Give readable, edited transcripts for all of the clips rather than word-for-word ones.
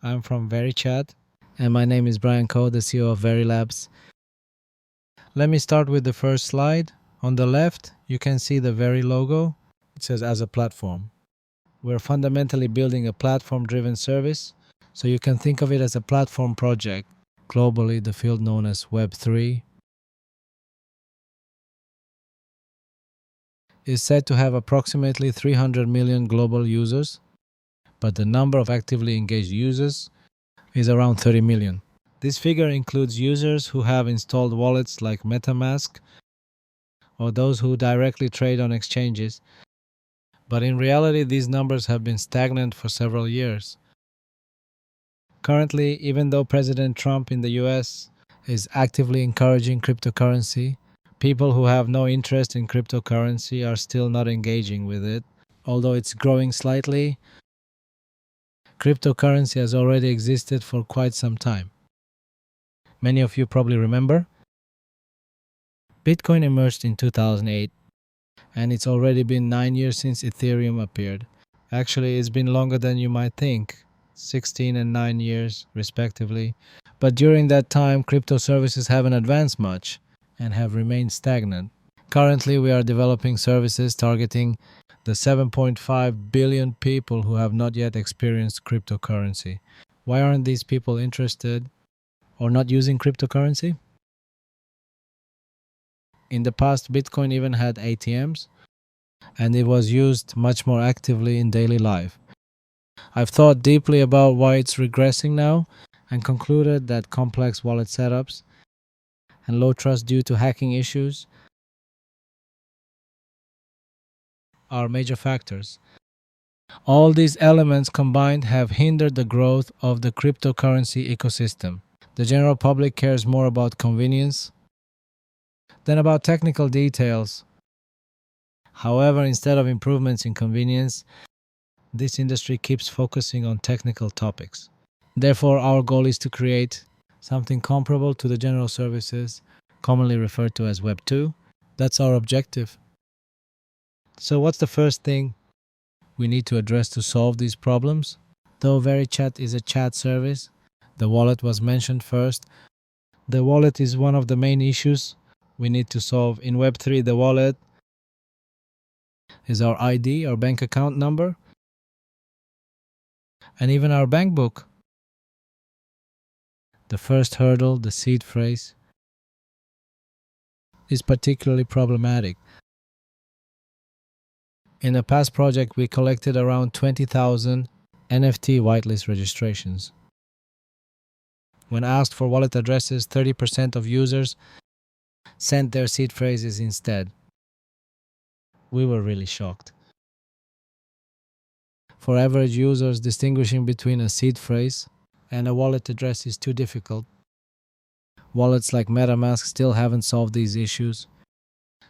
I'm from VeryChat, and my name is Brian Coe, the CEO of VeryLabs. Let me start with the first slide. On the left, you can see the Very logo. It says as a platform. We're fundamentally building a platform-driven service, so you can think of it as a platform project. Globally, the field known as Web3 is said to have approximately 300 million global users, but the number of actively engaged users is around 30 million. This figure includes users who have installed wallets like MetaMask or those who directly trade on exchanges, but in reality these numbers have been stagnant for several years. Currently, even though President Trump in the US is actively encouraging cryptocurrency, people who have no interest in cryptocurrency are still not engaging with it. Although it's growing slightly, cryptocurrency has already existed for quite some time. Many of you probably remember, Bitcoin emerged in 2008, and it's already been 9 years since Ethereum appeared. Actually, it's been longer than you might think, 16 and 9 years respectively. But during that time, crypto services haven't advanced much and have remained stagnant. Currently, we are developing services targeting the 7.5 billion people who have not yet experienced cryptocurrency. Why aren't these people interested or not using cryptocurrency? In the past, Bitcoin even had ATMs, and it was used much more actively in daily life. I've thought deeply about why it's regressing now and concluded that complex wallet setups and low trust due to hacking issues are major factors. All these elements combined have hindered the growth of the cryptocurrency ecosystem. The general public cares more about convenience than about technical details. However, instead of improvements in convenience, this industry keeps focusing on technical topics. Therefore, our goal is to create something comparable to the general services, commonly referred to as Web 2. That's our objective. So what's the first thing we need to address to solve these problems? Though VeryChat is a chat service, the wallet was mentioned first. The wallet is one of the main issues we need to solve. In Web3, the wallet is our ID, our bank account number, and even our bank book. The first hurdle, the seed phrase, is particularly problematic. In a past project, we collected around 20,000 NFT whitelist registrations. When asked for wallet addresses, 30% of users sent their seed phrases instead. We were really shocked. For average users, distinguishing between a seed phrase and a wallet address is too difficult. Wallets like MetaMask still haven't solved these issues.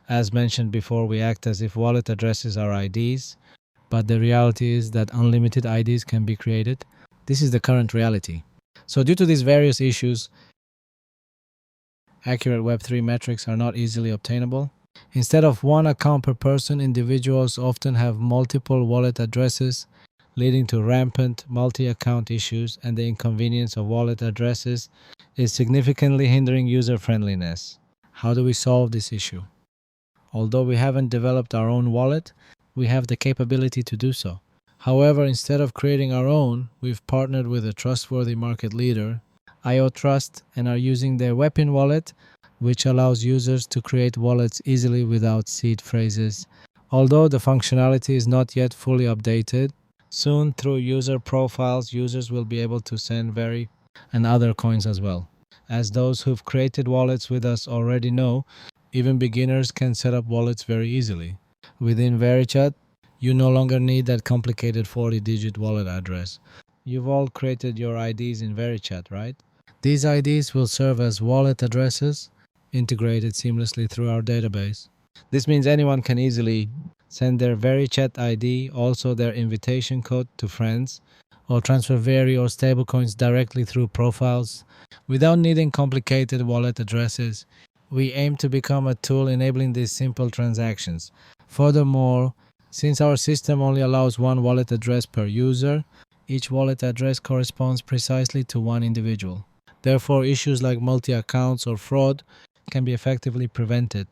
As mentioned before, we act as if wallet addresses are IDs, but the reality is that unlimited IDs can be created. This is the current reality. So due to these various issues, accurate Web3 metrics are not easily obtainable. Instead of one account per person, individuals often have multiple wallet addresses, leading to rampant multi-account issues, and the inconvenience of wallet addresses is significantly hindering user friendliness. How do we solve this issue? Although we haven't developed our own wallet, we have the capability to do so. However, instead of creating our own, we've partnered with a trustworthy market leader, IOTrust, and are using their Weapon wallet, which allows users to create wallets easily without seed phrases. Although the functionality is not yet fully updated, soon through user profiles, users will be able to send Very and other coins as well. As those who've created wallets with us already know, even beginners can set up wallets very easily. Within VeryChat, you no longer need that complicated 40-digit wallet address. You've all created your IDs in VeryChat, right? These IDs will serve as wallet addresses integrated seamlessly through our database. This means anyone can easily send their VeryChat ID, also their invitation code to friends, or transfer Very or stablecoins directly through profiles without needing complicated wallet addresses. We aim to become a tool enabling these simple transactions. Furthermore, since our system only allows one wallet address per user, Each wallet address corresponds precisely to one individual. Therefore, issues like multi-accounts or fraud can be effectively prevented.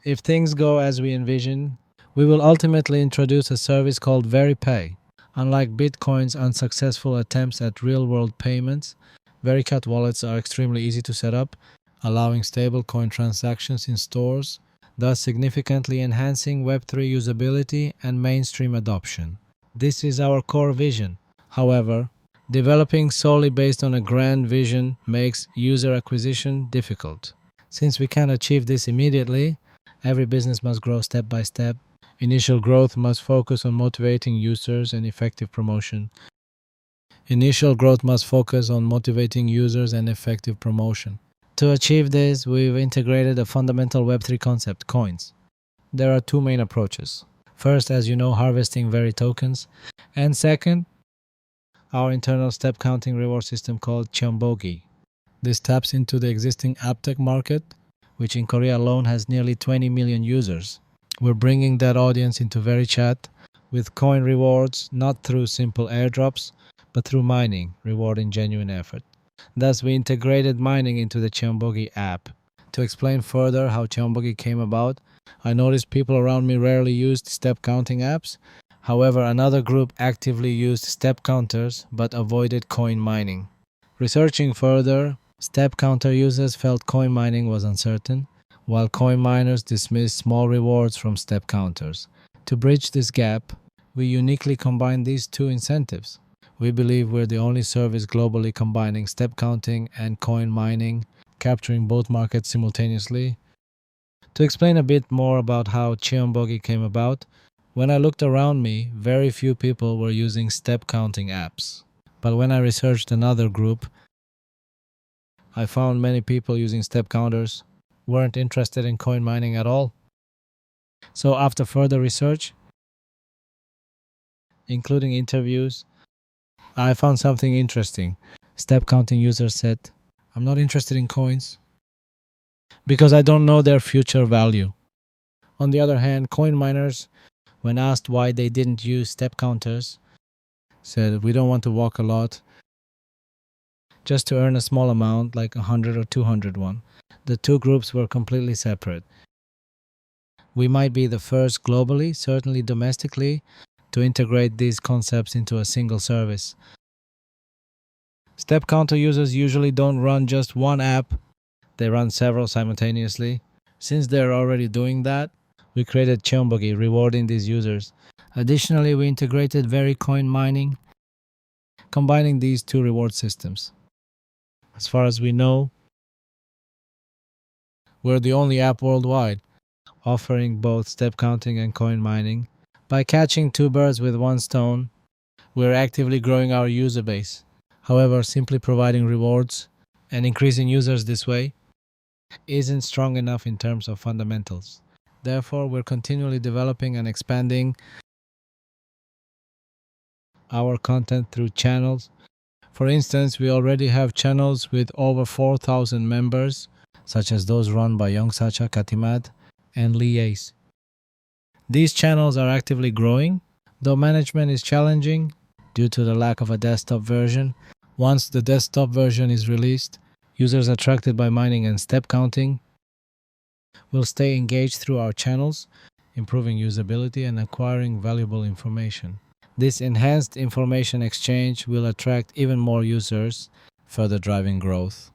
If things go as we envision, we will ultimately introduce a service called VeryPay. Unlike Bitcoin's unsuccessful attempts at real-world payments, VeryChat wallets are extremely easy to set up, allowing stablecoin transactions in stores, thus significantly enhancing Web3 usability and mainstream adoption. This is our core vision. However, developing solely based on a grand vision makes user acquisition difficult. Since we can't achieve this immediately, every business must grow step by step. Initial growth must focus on motivating users and effective promotion. To achieve this, we've integrated a fundamental Web3 concept, coins. There are two main approaches. First, as you know, harvesting Very tokens, and second, our internal step counting reward system called Cheombogi. This taps into the existing AppTech market, which in Korea alone has nearly 20 million users. We're bringing that audience into VeryChat with coin rewards, not through simple airdrops, but through mining, rewarding genuine effort. Thus, we integrated mining into the Cheombogi app. To explain further how Cheombogi came about, I noticed people around me rarely used step counting apps. However, another group actively used step counters but avoided coin mining. Researching further, step counter users felt coin mining was uncertain, while coin miners dismissed small rewards from step counters. To bridge this gap, we uniquely combine these two incentives. We believe we're the only service globally combining step counting and coin mining, capturing both markets simultaneously. To explain a bit more about how Cheombogi came about, when I looked around me, very few people were using step counting apps. But when I researched another group, I found many people using step counters weren't interested in coin mining at all. So after further research, including interviews, I found something interesting. Step counting users said, "I'm not interested in coins because I don't know their future value." On the other hand, coin miners, when asked why they didn't use step counters, said, "We don't want to walk a lot just to earn a small amount like 100 or 200 won." The two groups were completely separate. We might be the first globally, certainly domestically, to integrate these concepts into a single service. Step counter users usually don't run just one app, they run several simultaneously. Since they're already doing that, we created Cheombogi, rewarding these users. Additionally, we integrated VeryCoin mining, combining these two reward systems. As far as we know, we're the only app worldwide offering both step counting and coin mining. By catching two birds with one stone, we're actively growing our user base. However, simply providing rewards and increasing users this way isn't strong enough in terms of fundamentals. Therefore, we're continually developing and expanding our content through channels. For instance, we already have channels with over 4,000 members, such as those run by Youngsacha Katimat and Liace. These channels are actively growing, though management is challenging due to the lack of a desktop version. Once the desktop version is released, users attracted by mining and step counting will stay engaged through our channels, improving usability and acquiring valuable information. This enhanced information exchange will attract even more users, further driving growth.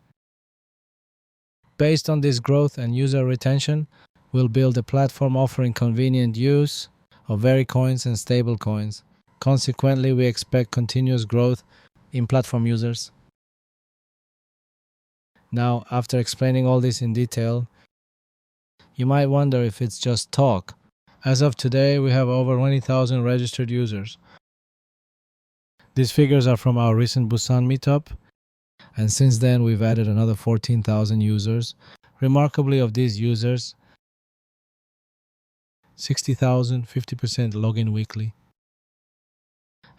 Based on this growth and user retention, we'll build a platform offering convenient use of Verycoins and stablecoins. Consequently, we expect continuous growth in platform users. Now, after explaining all this in detail, you might wonder if it's just talk. As of today, we have over 20,000 registered users. These figures are from our recent Busan meetup, and since then we've added another 14,000 users. Remarkably, of these users, 60,000, 50% log in weekly.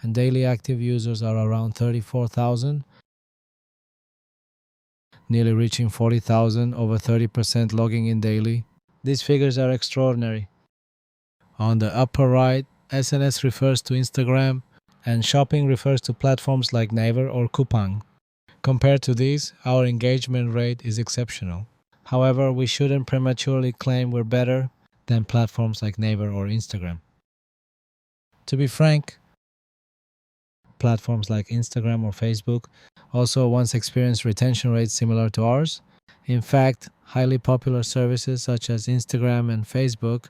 And daily active users are around 34,000, nearly reaching 40,000, over 30% logging in daily. These figures are extraordinary. On the upper right, SNS refers to Instagram, and shopping refers to platforms like Naver or Coupang. Compared to these, our engagement rate is exceptional. However, we shouldn't prematurely claim we're better than platforms like Naver or Instagram. To be frank, platforms like Instagram or Facebook also once experienced retention rates similar to ours. In fact, highly popular services such as Instagram and Facebook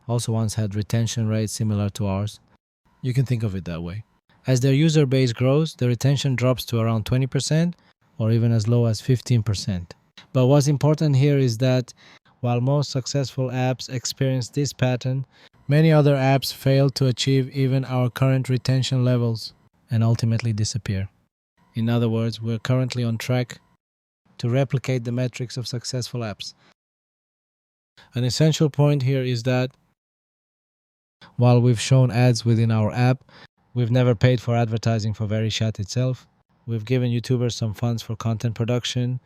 also once had retention rates similar to ours. You can think of it that way. As their user base grows, the retention drops to around 20% or even as low as 15%. But what's important here is that while most successful apps experience this pattern, many other apps fail to achieve even our current retention levels and ultimately disappear. In other words, we're currently on track to replicate the metrics of successful apps. An essential point here is that while we've shown ads within our app, we've never paid for advertising for VeryChat itself. We've given YouTubers some funds for content production,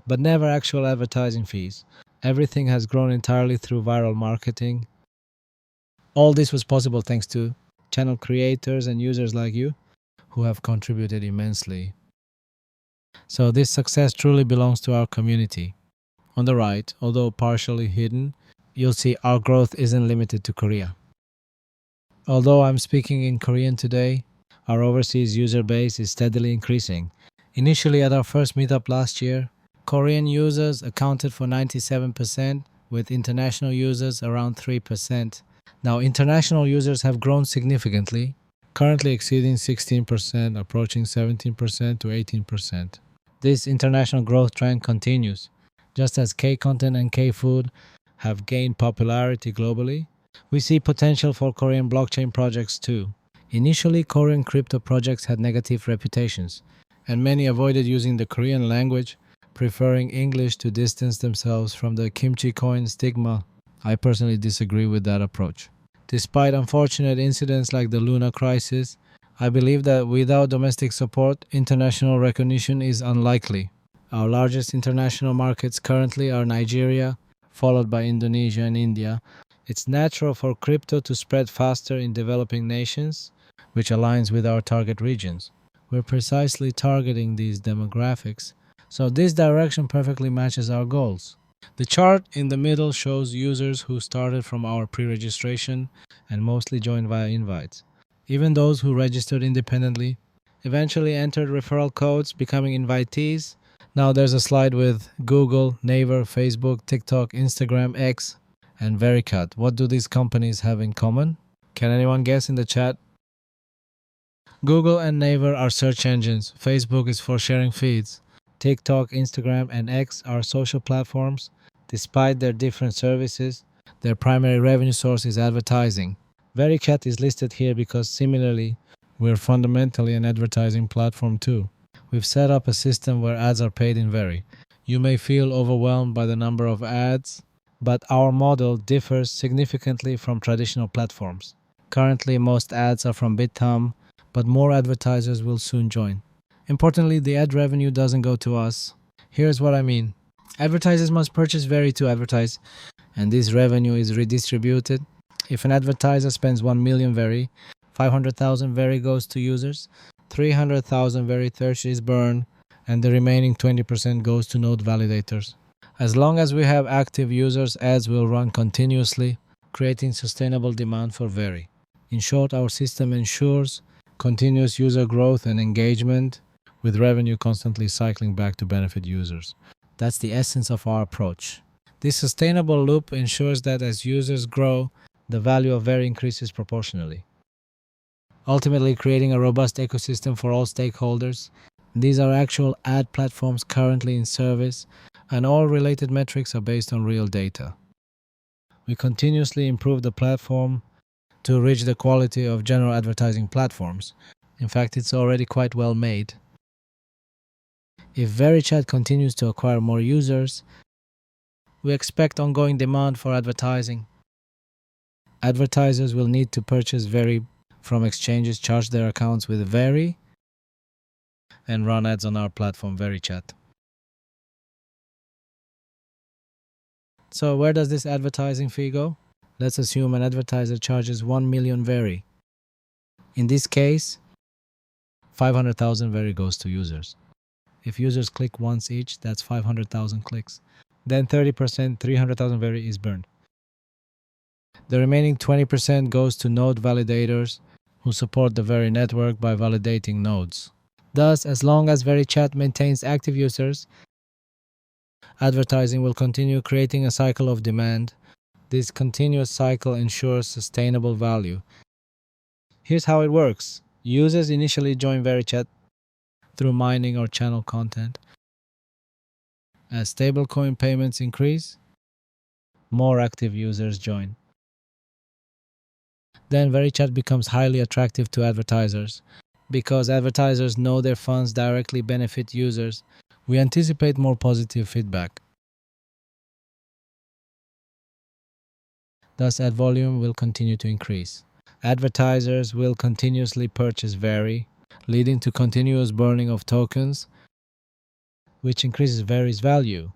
but never actual advertising fees. Everything has grown entirely through viral marketing. All this was possible thanks to channel creators and users like you who have contributed immensely. So this success truly belongs to our community. On the right, although partially hidden, you'll see our growth isn't limited to Korea. Although I'm speaking in Korean today, our overseas user base is steadily increasing. Initially at our first meetup last year, Korean users accounted for 97%, with international users around 3%. Now international users have grown significantly, currently exceeding 16%, approaching 17% to 18%. This international growth trend continues. Just as K-content and K-food have gained popularity globally, we see potential for Korean blockchain projects too. Initially, Korean crypto projects had negative reputations, and many avoided using the Korean language, preferring English to distance themselves from the kimchi coin stigma. I personally disagree with that approach. Despite unfortunate incidents like the Luna crisis, I believe that without domestic support, international recognition is unlikely. Our largest international markets currently are Nigeria, followed by Indonesia and India. It's natural for crypto to spread faster in developing nations, which aligns with our target regions. We're precisely targeting these demographics, so this direction perfectly matches our goals. The chart in the middle shows users who started from our pre-registration and mostly joined via invites. Even those who registered independently eventually entered referral codes, becoming invitees. Now there's a slide with Google, Naver, Facebook, TikTok, Instagram, X, and VERYCHAT. What do these companies have in common? Can anyone guess in the chat? Google and Naver are search engines. Facebook is for sharing feeds. TikTok, Instagram, and X are social platforms. Despite their different services, their primary revenue source is advertising. VeryChat is listed here because similarly, we're fundamentally an advertising platform too. We've set up a system where ads are paid in Very. You may feel overwhelmed by the number of ads, but our model differs significantly from traditional platforms. Currently, most ads are from BitThumb, but more advertisers will soon join. Importantly, the ad revenue doesn't go to us. Here's what I mean. Advertisers must purchase Very to advertise, and this revenue is redistributed. If an advertiser spends 1 million Very, 500,000 Very goes to users, 300,000 Very search is burned, and the remaining 20% goes to node validators. As long as we have active users, ads will run continuously, creating sustainable demand for Very. In short, our system ensures continuous user growth and engagement, with revenue constantly cycling back to benefit users. That's the essence of our approach. This sustainable loop ensures that as users grow, the value of Very increases proportionally, ultimately creating a robust ecosystem for all stakeholders. These are actual ad platforms currently in service, and all related metrics are based on real data. We continuously improve the platform to reach the quality of general advertising platforms. In fact, it's already quite well made. If VeryChat continues to acquire more users, we expect ongoing demand for advertising. Advertisers will need to purchase Very from exchanges, charge their accounts with Very, and run ads on our platform VeryChat. So where does this advertising fee go? Let's assume an advertiser charges 1 million Very. In this case, 500,000 Very goes to users. If users click once each, that's 500,000 clicks. Then 30%, 300,000 Very is burned. The remaining 20% goes to node validators who support the Very network by validating nodes. Thus, as long as VERYCHAT maintains active users, advertising will continue creating a cycle of demand. This continuous cycle ensures sustainable value. Here's how it works. Users initially join VERYCHAT through mining or channel content. As stablecoin payments increase, more active users join. Then VERYCHAT becomes highly attractive to advertisers. Because advertisers know their funds directly benefit users, we anticipate more positive feedback. Thus, ad volume will continue to increase. Advertisers will continuously purchase Very, leading to continuous burning of tokens, which increases Very's value.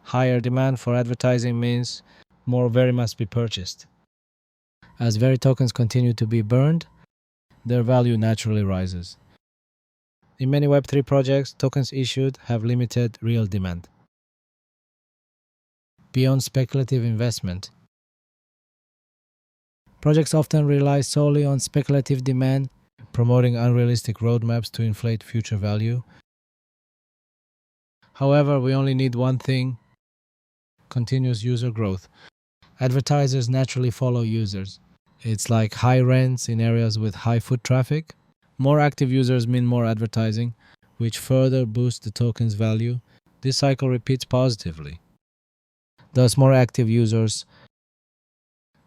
Higher demand for advertising means more Very must be purchased. As Very tokens continue to be burned, their value naturally rises. In many Web3 projects, tokens issued have limited real demand. Beyond speculative investment, projects often rely solely on speculative demand, promoting unrealistic roadmaps to inflate future value. However, we only need one thing: continuous user growth. Advertisers naturally follow users. It's like high rents in areas with high foot traffic. More active users mean more advertising, which further boosts the token's value. This cycle repeats positively. Thus, more active users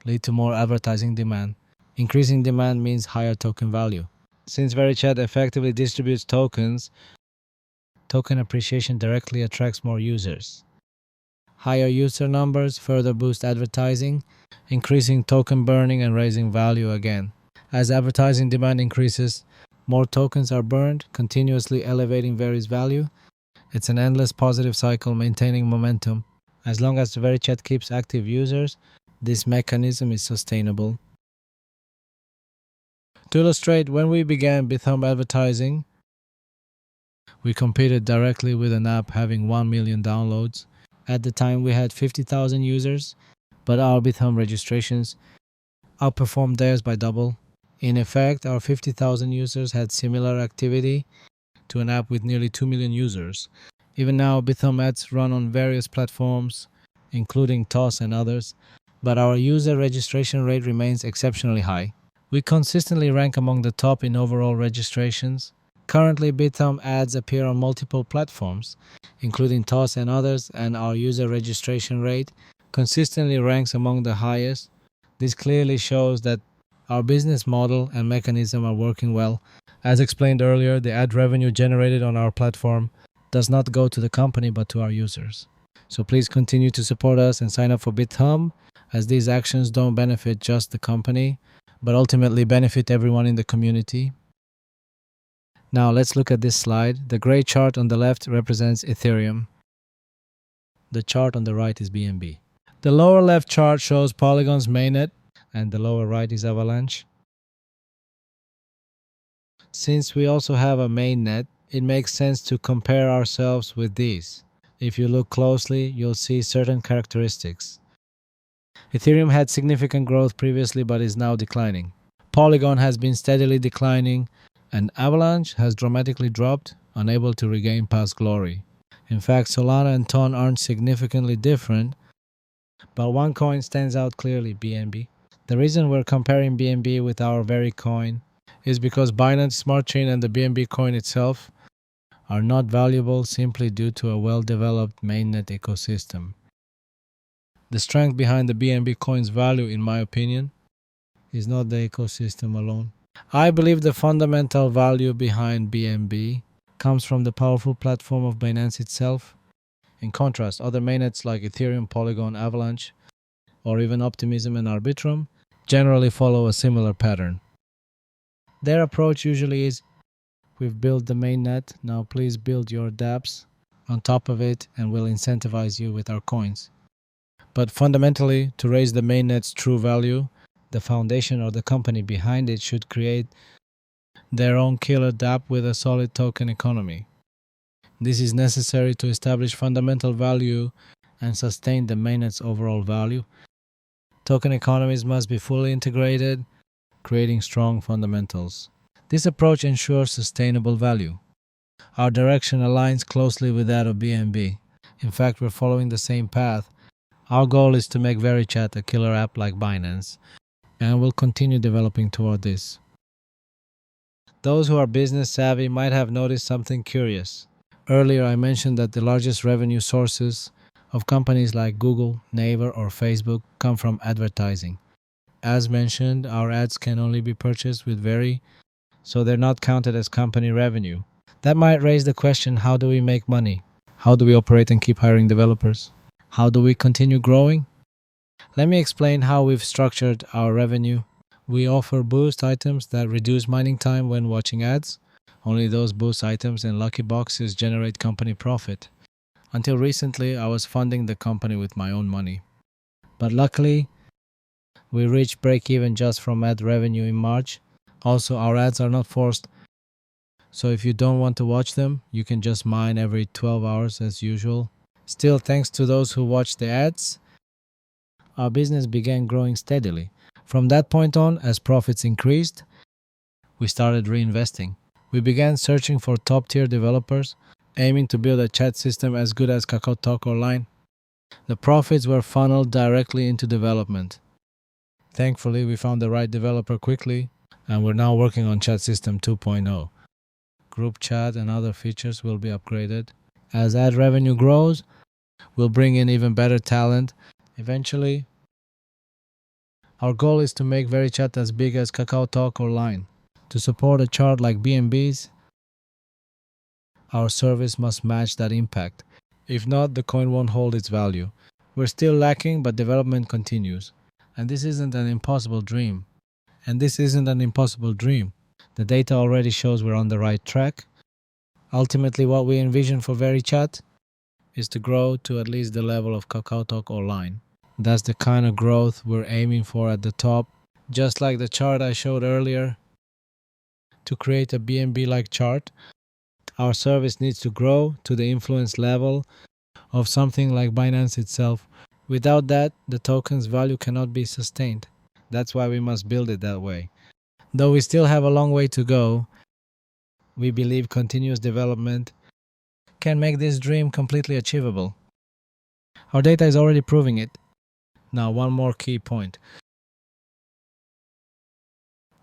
lead to more advertising demand. Increasing demand means higher token value. Since VeryChat effectively distributes tokens, token appreciation directly attracts more users. Higher user numbers further boost advertising, increasing token burning and raising value again. As advertising demand increases, more tokens are burned, continuously elevating Very's value. It's an endless positive cycle maintaining momentum. As long as VeryChat keeps active users, this mechanism is sustainable. To illustrate, when we began Bithumb advertising, we competed directly with an app having 1 million downloads. At the time, we had 50,000 users, but our Bithumb registrations outperformed theirs by double. In effect, our 50,000 users had similar activity to an app with nearly 2 million users. Even now, Bithumb ads run on various platforms, including TOS and others, but our user registration rate remains exceptionally high. We consistently rank among the top in overall registrations. Currently, Bithumb ads appear on multiple platforms, including TOS and others, and our user registration rate consistently ranks among the highest. This clearly shows that our business model and mechanism are working well. As explained earlier, the ad revenue generated on our platform does not go to the company but to our users. So please continue to support us and sign up for Bithumb, as these actions don't benefit just the company, but ultimately benefit everyone in the community. Now let's look at this slide. The gray chart on the left represents Ethereum. The chart on the right is BNB. The lower left chart shows Polygon's mainnet, and the lower right is Avalanche. Since we also have a mainnet, it makes sense to compare ourselves with these. If you look closely, you'll see certain characteristics. Ethereum had significant growth previously but is now declining. Polygon has been steadily declining, and Avalanche has dramatically dropped, unable to regain past glory. In fact, Solana and TON aren't significantly different, but one coin stands out clearly, BNB. The reason we're comparing BNB with our Very coin is because Binance Smart Chain and the BNB coin itself are not valuable simply due to a well-developed mainnet ecosystem. The strength behind the BNB coin's value, in my opinion, is not the ecosystem alone. I believe the fundamental value behind BNB comes from the powerful platform of Binance itself. In contrast, other mainnets like Ethereum, Polygon, Avalanche, or even Optimism and Arbitrum generally follow a similar pattern. Their approach usually is, we've built the mainnet, now please build your dApps on top of it and we'll incentivize you with our coins. But fundamentally, to raise the mainnet's true value, the foundation or the company behind it should create their own killer dApp with a solid token economy. This is necessary to establish fundamental value and sustain the mainnet's overall value. Token economies must be fully integrated, creating strong fundamentals. This approach ensures sustainable value. Our direction aligns closely with that of BNB. In fact, we're following the same path. Our goal is to make VERYCHAT a killer app like Binance, and we'll continue developing toward this. Those who are business savvy might have noticed something curious. Earlier, I mentioned that the largest revenue sources of companies like Google, Naver, or Facebook come from advertising. As mentioned, our ads can only be purchased with Very, so they're not counted as company revenue. That might raise the question, how do we make money? How do we operate and keep hiring developers? How do we continue growing? Let me explain how we've structured our revenue. We offer boost items that reduce mining time when watching ads. Only those boost items and lucky boxes generate company profit. Until recently, I was funding the company with my own money. But luckily, we reached break-even just from ad revenue in March. Also, our ads are not forced, so if you don't want to watch them, you can just mine every 12 hours as usual. Still, thanks to those who watch the ads, our business began growing steadily. From that point on, as profits increased, we started reinvesting. We began searching for top-tier developers, aiming to build a chat system as good as KakaoTalk or Line. The profits were funneled directly into development. Thankfully, we found the right developer quickly, and we're now working on Chat System 2.0. Group chat and other features will be upgraded. As ad revenue grows, we'll bring in even better talent. Eventually, our goal is to make VeryChat as big as KakaoTalk or Line. To support a chart like BNB's, our service must match that impact. If not, the coin won't hold its value. We're still lacking, but development continues. And this isn't an impossible dream. The data already shows we're on the right track. Ultimately, what we envision for VeryChat is to grow to at least the level of KakaoTalk or Line. That's the kind of growth we're aiming for at the top. Just like the chart I showed earlier, to create a BNB-like chart, our service needs to grow to the influence level of something like Binance itself. Without that, the token's value cannot be sustained. That's why we must build it that way. Though we still have a long way to go, we believe continuous development can make this dream completely achievable. Our data is already proving it. Now, one more key point.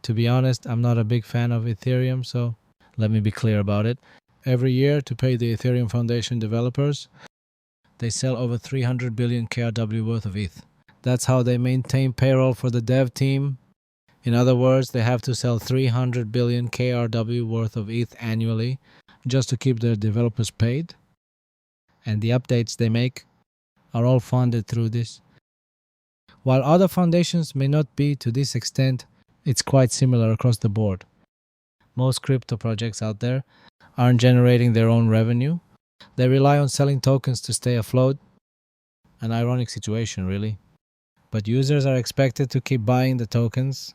To be honest, I'm not a big fan of Ethereum, so let me be clear about it. Every year, to pay the Ethereum Foundation developers, they sell over 300 billion KRW worth of ETH. That's how they maintain payroll for the dev team. In other words, they have to sell 300 billion KRW worth of ETH annually just to keep their developers paid. And the updates they make are all funded through this. While other foundations may not be to this extent, it's quite similar across the board. Most crypto projects out there aren't generating their own revenue. They rely on selling tokens to stay afloat. An ironic situation, really. But users are expected to keep buying the tokens,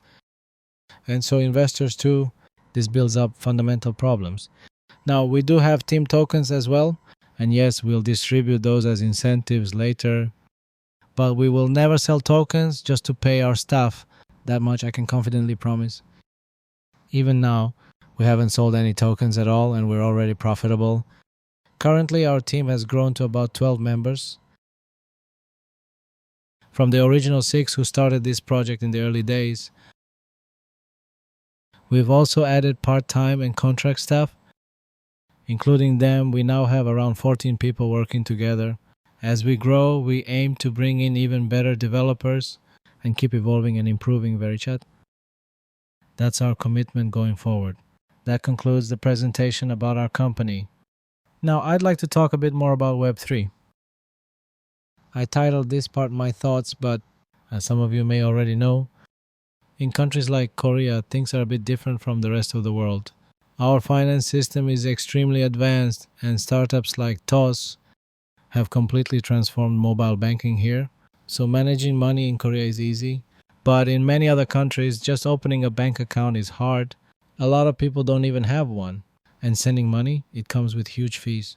and so investors too. This builds up fundamental problems. Now, we do have team tokens as well, and yes, we'll distribute those as incentives later, but we will never sell tokens just to pay our staff. That much I can confidently promise. Even now, we haven't sold any tokens at all, and we're already profitable. Currently, our team has grown to about 12 members. From the original 6 who started this project in the early days, we've also added part-time and contract staff. Including them, we now have around 14 people working together. As we grow, we aim to bring in even better developers and keep evolving and improving VeryChat. That's our commitment going forward. That concludes the presentation about our company. Now, I'd like to talk a bit more about Web3. I titled this part My Thoughts, but as some of you may already know, in countries like Korea, things are a bit different from the rest of the world. Our finance system is extremely advanced, and startups like TOS have completely transformed mobile banking here. So managing money in Korea is easy. But in many other countries, just opening a bank account is hard. A lot of people don't even have one. And sending money, it comes with huge fees.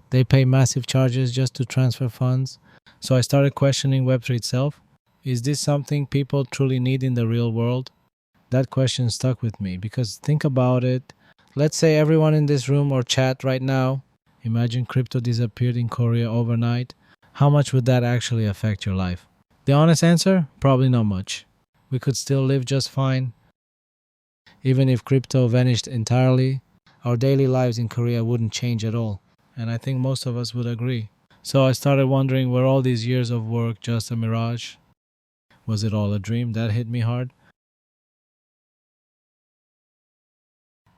They pay massive charges just to transfer funds. So I started questioning Web3 itself. Is this something people truly need in the real world? That question stuck with me because think about it. Let's say everyone in this room or chat right now, imagine crypto disappeared in Korea overnight. How much would that actually affect your life? The honest answer? Probably not much. We could still live just fine. Even if crypto vanished entirely, our daily lives in Korea wouldn't change at all. And I think most of us would agree. So I started wondering, were all these years of work just a mirage? Was it all a dream? That hit me hard.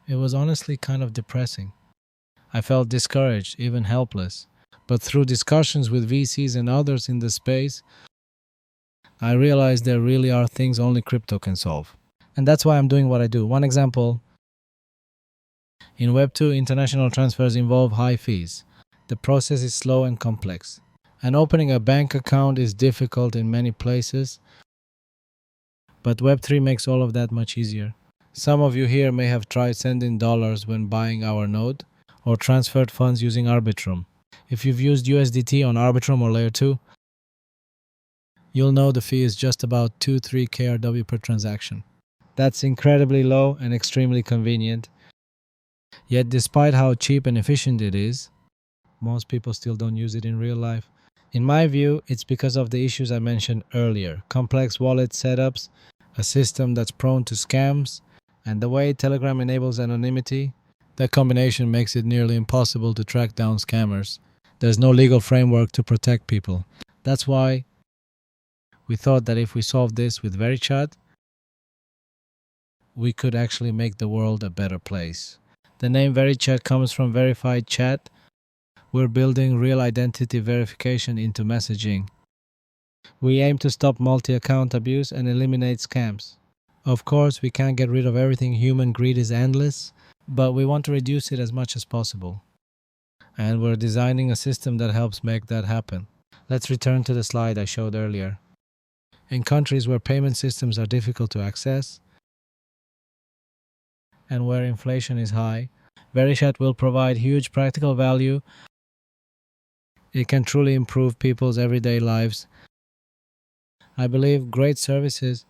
It was honestly kind of depressing. I felt discouraged, even helpless. But through discussions with VCs and others in the space, I realized there really are things only crypto can solve. And that's why I'm doing what I do. One example, in Web2, international transfers involve high fees. The process is slow and complex. And opening a bank account is difficult in many places, but Web3 makes all of that much easier. Some of you here may have tried sending dollars when buying our node, or transferred funds using Arbitrum. If you've used USDT on Arbitrum or Layer 2, you'll know the fee is just about 2-3 KRW per transaction. That's incredibly low and extremely convenient. Yet despite how cheap and efficient it is, most people still don't use it in real life. In my view, it's because of the issues I mentioned earlier. Complex wallet setups, a system that's prone to scams, and the way Telegram enables anonymity. That combination makes it nearly impossible to track down scammers. There's no legal framework to protect people. That's why we thought that if we solved this with VERYCHAT, we could actually make the world a better place. The name VERYCHAT comes from verified chat. We're building real identity verification into messaging. We aim to stop multi-account abuse and eliminate scams. Of course, we can't get rid of everything. Human greed is endless, but we want to reduce it as much as possible. And we're designing a system that helps make that happen. Let's return to the slide I showed earlier. In countries where payment systems are difficult to access and where inflation is high, VeryChat will provide huge practical value. It can truly improve people's everyday lives. I believe great services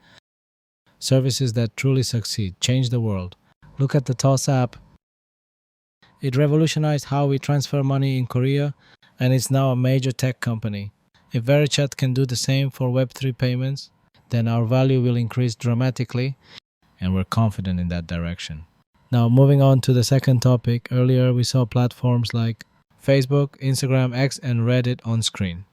that truly succeed, change the world. Look at the Toss app. It revolutionized how we transfer money in Korea, and it's now a major tech company. If VeryChat can do the same for Web3 payments, then our value will increase dramatically, and we're confident in that direction. Now, moving on to the second topic, earlier we saw platforms like Facebook, Instagram, X, and Reddit on screen.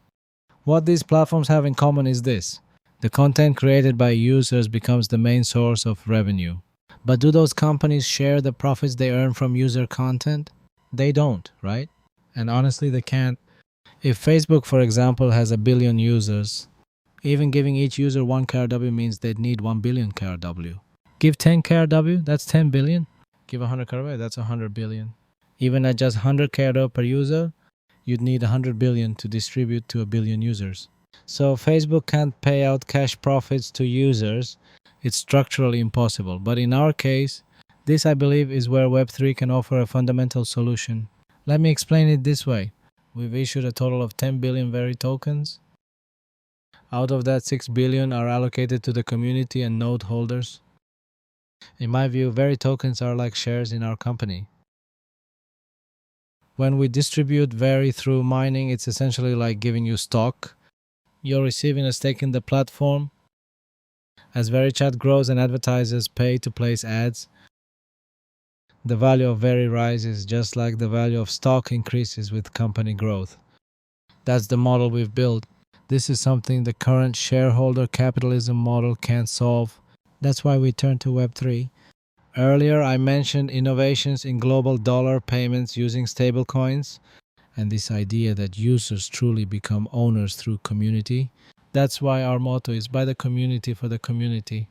What these platforms have in common is this: the content created by users becomes the main source of revenue. But do those companies share the profits they earn from user content? They don't, right? And honestly, they can't. If Facebook, for example, has 1 billion users, even giving each user 1 KRW means they'd need 1 billion KRW. Give 10 KRW, that's 10 billion. Give 100 KRW, that's 100 billion. Even at just 100 KRW per user, you'd need 100 billion to distribute to 1 billion users. So Facebook can't pay out cash profits to users. It's structurally impossible. But in our case, this I believe is where Web3 can offer a fundamental solution. Let me explain it this way. We've issued a total of 10 billion Very tokens. Out of that, 6 billion are allocated to the community and node holders. In my view, Very tokens are like shares in our company. When we distribute Very through mining, it's essentially like giving you stock. You're receiving a stake in the platform. As VeryChat grows and advertisers pay to place ads, the value of Very rises just like the value of stock increases with company growth. That's the model we've built. This is something the current shareholder capitalism model can't solve. That's why we turn to Web3. Earlier, I mentioned innovations in global dollar payments using stablecoins, and this idea that users truly become owners through community. That's why our motto is by the community for the community.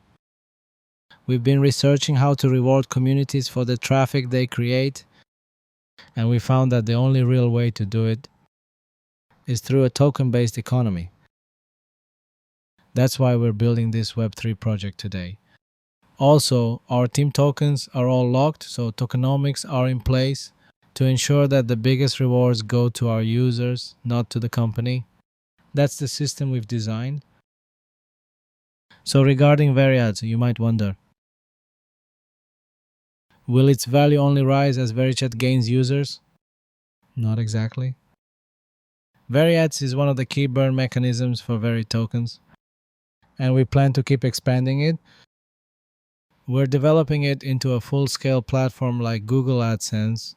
We've been researching how to reward communities for the traffic they create, and we found that the only real way to do it is through a token-based economy. That's why we're building this Web3 project today. Also, our team tokens are all locked, so tokenomics are in place to ensure that the biggest rewards go to our users, not to the company. That's the system we've designed. So regarding VeryAds, you might wonder, will its value only rise as VeryChat gains users? Not exactly. VeryAds is one of the key burn mechanisms for Very tokens, and we plan to keep expanding it. We're developing it into a full-scale platform like Google AdSense,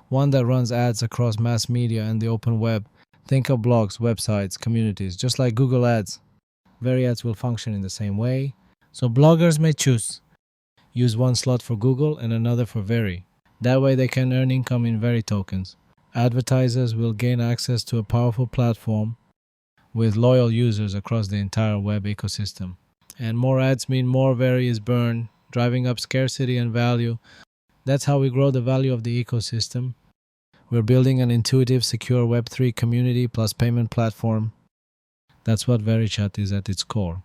one that runs ads across mass media and the open web. Think of blogs, websites, communities, just like Google Ads. VeryAds will function in the same way, so bloggers may use one slot for Google and another for Very. That way they can earn income in Very tokens. Advertisers will gain access to a powerful platform with loyal users across the entire web ecosystem. And more ads mean more Very is burned, driving up scarcity and value. That's how we grow the value of the ecosystem. We're building an intuitive, secure Web3 community plus payment platform. That's what VeryChat is at its core.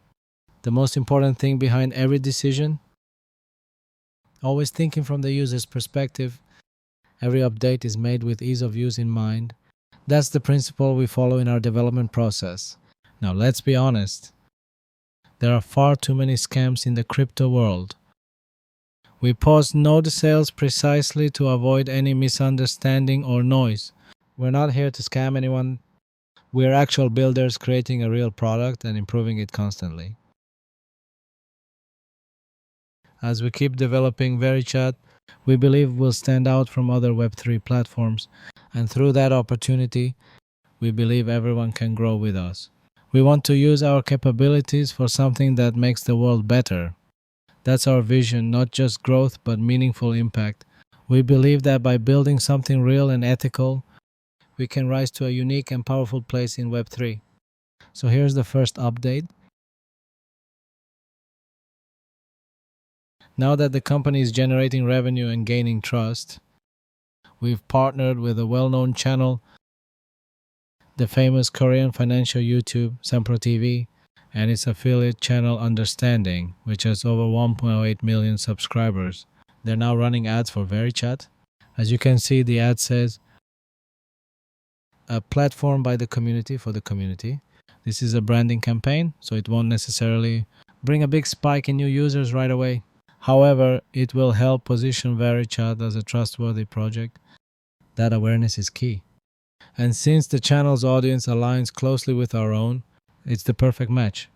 The most important thing behind every decision, always thinking from the user's perspective. Every update is made with ease of use in mind. That's the principle we follow in our development process. Now, let's be honest. There are far too many scams in the crypto world. We post node sales precisely to avoid any misunderstanding or noise. We're not here to scam anyone. We're actual builders creating a real product and improving it constantly. As we keep developing VeryChat, we believe we'll stand out from other Web3 platforms, and through that opportunity, we believe everyone can grow with us. We want to use our capabilities for something that makes the world better. That's our vision, not just growth, but meaningful impact. We believe that by building something real and ethical, we can rise to a unique and powerful place in Web3. So here's the first update. Now that the company is generating revenue and gaining trust, we've partnered with a well-known channel, the famous Korean financial YouTube, Sempro TV, and its affiliate channel Understanding, which has over 1.8 million subscribers. They're now running ads for VeryChat. As you can see, the ad says, a platform by the community for the community. This is a branding campaign, so it won't necessarily bring a big spike in new users right away. However, it will help position VeryChat as a trustworthy project. That awareness is key. And since the channel's audience aligns closely with our own, it's the perfect match.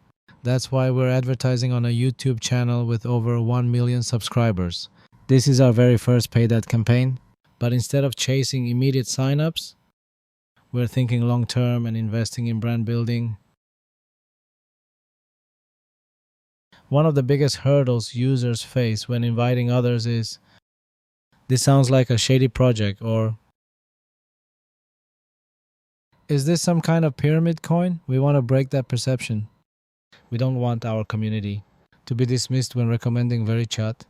That's why we're advertising on a YouTube channel with over 1 million subscribers. This is our very first paid ad campaign, but instead of chasing immediate signups, we're thinking long-term and investing in brand building. One of the biggest hurdles users face when inviting others is, this sounds like a shady project, or is this some kind of pyramid coin? We want to break that perception. We don't want our community to be dismissed when recommending VeryChat.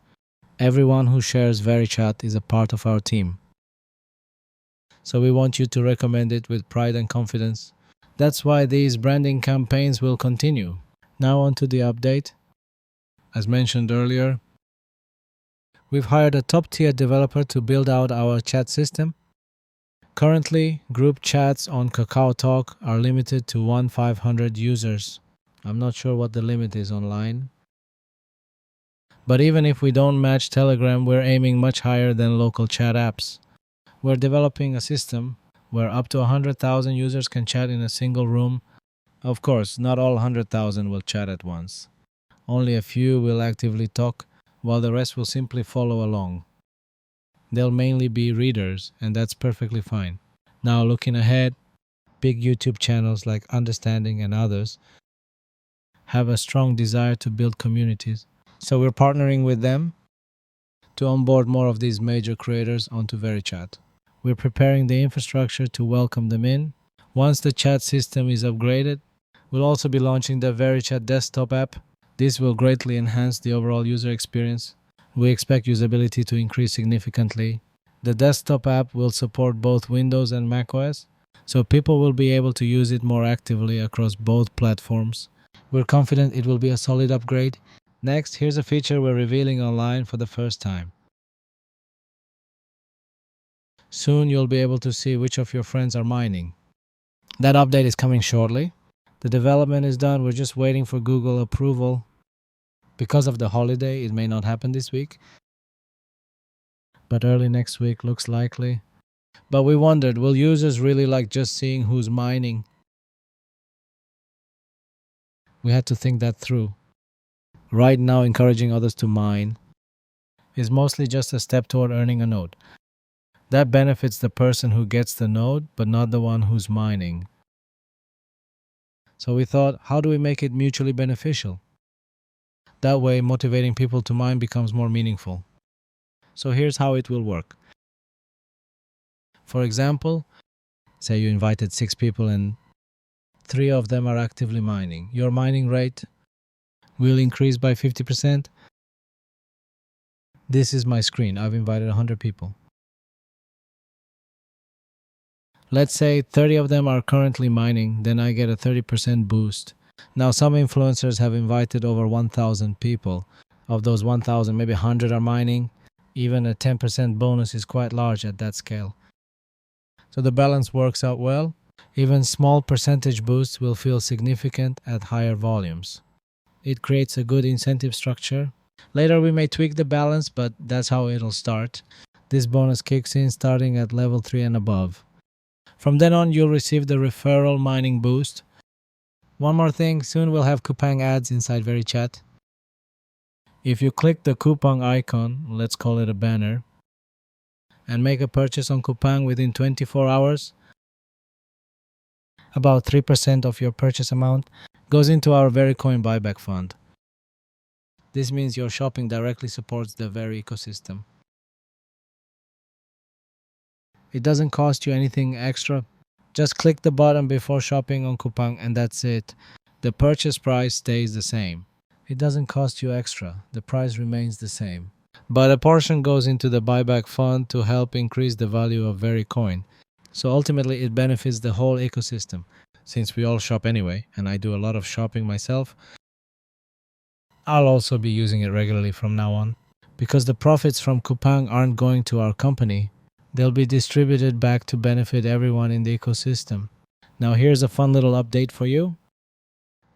Everyone who shares VeryChat is a part of our team. So we want you to recommend it with pride and confidence. That's why these branding campaigns will continue. Now on to the update. As mentioned earlier, we've hired a top-tier developer to build out our chat system. Currently, group chats on KakaoTalk are limited to 1,500 users. I'm not sure what the limit is online. But even if we don't match Telegram, we're aiming much higher than local chat apps. We're developing a system where up to 100,000 users can chat in a single room. Of course, not all 100,000 will chat at once. Only a few will actively talk, while the rest will simply follow along. They'll mainly be readers, and that's perfectly fine. Now, looking ahead, big YouTube channels like Understanding and others have a strong desire to build communities. So we're partnering with them to onboard more of these major creators onto VeryChat. We're preparing the infrastructure to welcome them in. Once the chat system is upgraded, we'll also be launching the VeryChat desktop app. This will greatly enhance the overall user experience. We expect usability to increase significantly. The desktop app will support both Windows and macOS, so people will be able to use it more actively across both platforms. We're confident it will be a solid upgrade. Next, here's a feature we're revealing online for the first time. Soon you'll be able to see which of your friends are mining. That update is coming shortly. The development is done, we're just waiting for Google approval. Because of the holiday, it may not happen this week, but early next week looks likely. But we wondered, will users really like just seeing who's mining? We had to think that through. Right now, encouraging others to mine is mostly just a step toward earning a node. That benefits the person who gets the node, but not the one who's mining. So we thought, how do we make it mutually beneficial? That way, motivating people to mine becomes more meaningful. So here's how it will work. For example, say you invited 6 people and 3 of them are actively mining. Your mining rate will increase by 50%. This is my screen. I've invited 100 people. Let's say 30 of them are currently mining, then I get a 30% boost. Now some influencers have invited over 1,000 people. Of those 1,000, maybe 100 are mining. Even a 10% bonus is quite large at that scale. So the balance works out well. Even small percentage boosts will feel significant at higher volumes. It creates a good incentive structure. Later we may tweak the balance, but that's how it'll start. This bonus kicks in starting at level 3 and above. From then on, you'll receive the referral mining boost. One more thing, soon we'll have coupon ads inside VeryChat. If you click the coupon icon, let's call it a banner, and make a purchase on coupon within 24 hours, about 3% of your purchase amount goes into our VeryCoin buyback fund. This means your shopping directly supports the Very ecosystem. It doesn't cost you anything extra. Just click the button before shopping on coupon and that's it. The purchase price stays the same. It doesn't cost you extra. The price remains the same. But a portion goes into the buyback fund to help increase the value of VeryCoin. So ultimately it benefits the whole ecosystem. Since we all shop anyway, and I do a lot of shopping myself, I'll also be using it regularly from now on. Because the profits from coupon aren't going to our company, they'll be distributed back to benefit everyone in the ecosystem. Now here's a fun little update for you.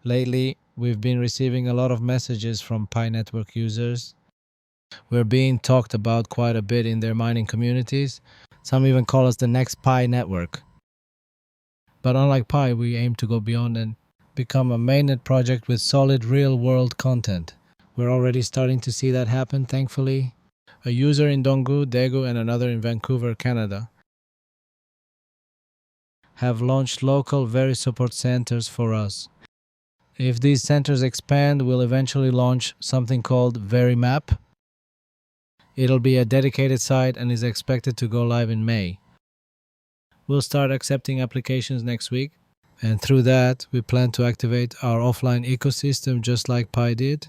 Lately, we've been receiving a lot of messages from Pi network users. We're being talked about quite a bit in their mining communities. Some even call us the next Pi network. But unlike Pi, we aim to go beyond and become a mainnet project with solid real-world content. We're already starting to see that happen, thankfully. A user in Donggu, Daegu, and another in Vancouver, Canada, have launched local Very support centers for us. If these centers expand, we'll eventually launch something called VeryMap. It'll be a dedicated site and is expected to go live in May. We'll start accepting applications next week, and through that, we plan to activate our offline ecosystem just like Pi did.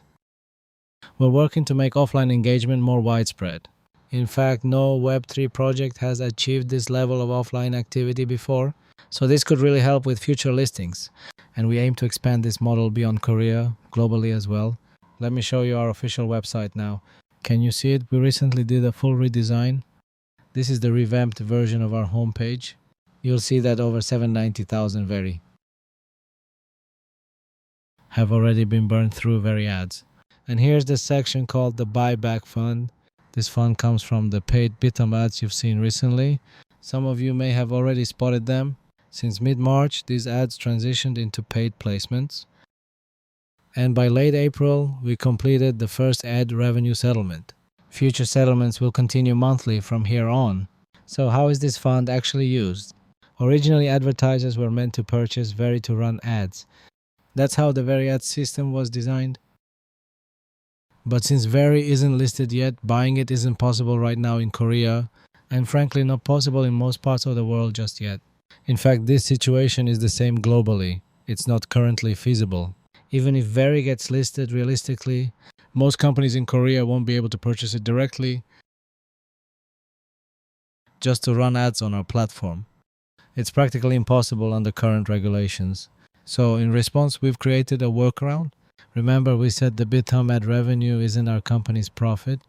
We're working to make offline engagement more widespread. In fact, no Web3 project has achieved this level of offline activity before, so this could really help with future listings. And we aim to expand this model beyond Korea, globally as well. Let me show you our official website now. Can you see it? We recently did a full redesign. This is the revamped version of our homepage. You'll see that over 790,000 Very have already been burned through VeryAds. And here's the section called the Buyback Fund. This fund comes from the paid Bitum ads you've seen recently. Some of you may have already spotted them. Since mid-March, these ads transitioned into paid placements. And by late April, we completed the first ad revenue settlement. Future settlements will continue monthly from here on. So how is this fund actually used? Originally, advertisers were meant to purchase Very to run ads. That's how the VeryAds system was designed. But since Very isn't listed yet, buying it isn't possible right now in Korea, and frankly not possible in most parts of the world just yet. In fact, this situation is the same globally. It's not currently feasible. Even if Very gets listed realistically, most companies in Korea won't be able to purchase it directly just to run ads on our platform. It's practically impossible under current regulations. So in response, we've created a workaround. Remember, we said the BitHum ad revenue isn't our company's profit.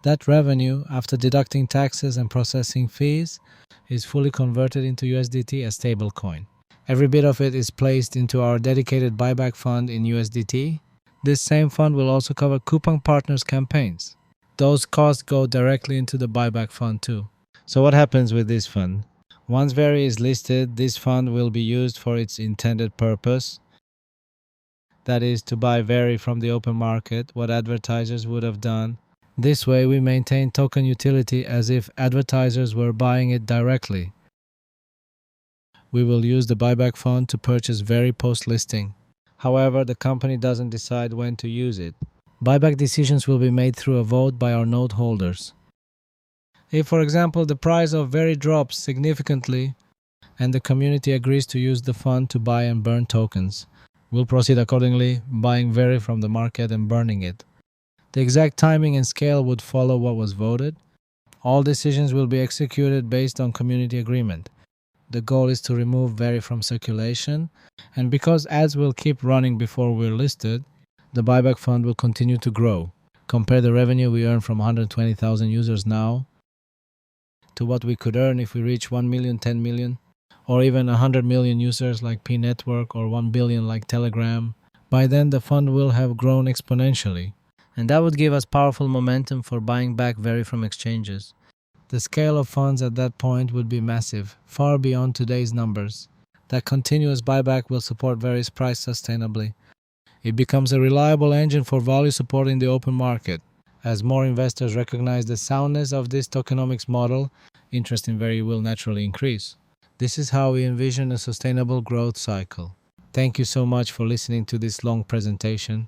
That revenue, after deducting taxes and processing fees, is fully converted into USDT, a stable coin. Every bit of it is placed into our dedicated buyback fund in USDT. This same fund will also cover coupon partners' campaigns. Those costs go directly into the buyback fund too. So what happens with this fund? Once Very is listed, this fund will be used for its intended purpose. That is to buy Very from the open market, what advertisers would have done. This way we maintain token utility as if advertisers were buying it directly. We will use the buyback fund to purchase Very post-listing. However, the company doesn't decide when to use it. Buyback decisions will be made through a vote by our note holders. If, for example, the price of Very drops significantly and the community agrees to use the fund to buy and burn tokens, we'll proceed accordingly, buying Very from the market and burning it. The exact timing and scale would follow what was voted. All decisions will be executed based on community agreement. The goal is to remove Very from circulation, and because ads will keep running before we're listed, the buyback fund will continue to grow. Compare the revenue we earn from 120,000 users now to what we could earn if we reach 1 million, 10 million, or even 100 million users like P Network or 1 billion like Telegram. By then, the fund will have grown exponentially, and that would give us powerful momentum for buying back Very from exchanges. The scale of funds at that point would be massive, far beyond today's numbers. That continuous buyback will support Very's price sustainably. It becomes a reliable engine for value support in the open market. As more investors recognize the soundness of this tokenomics model, interest in Very will naturally increase. This is how we envision a sustainable growth cycle. Thank you so much for listening to this long presentation.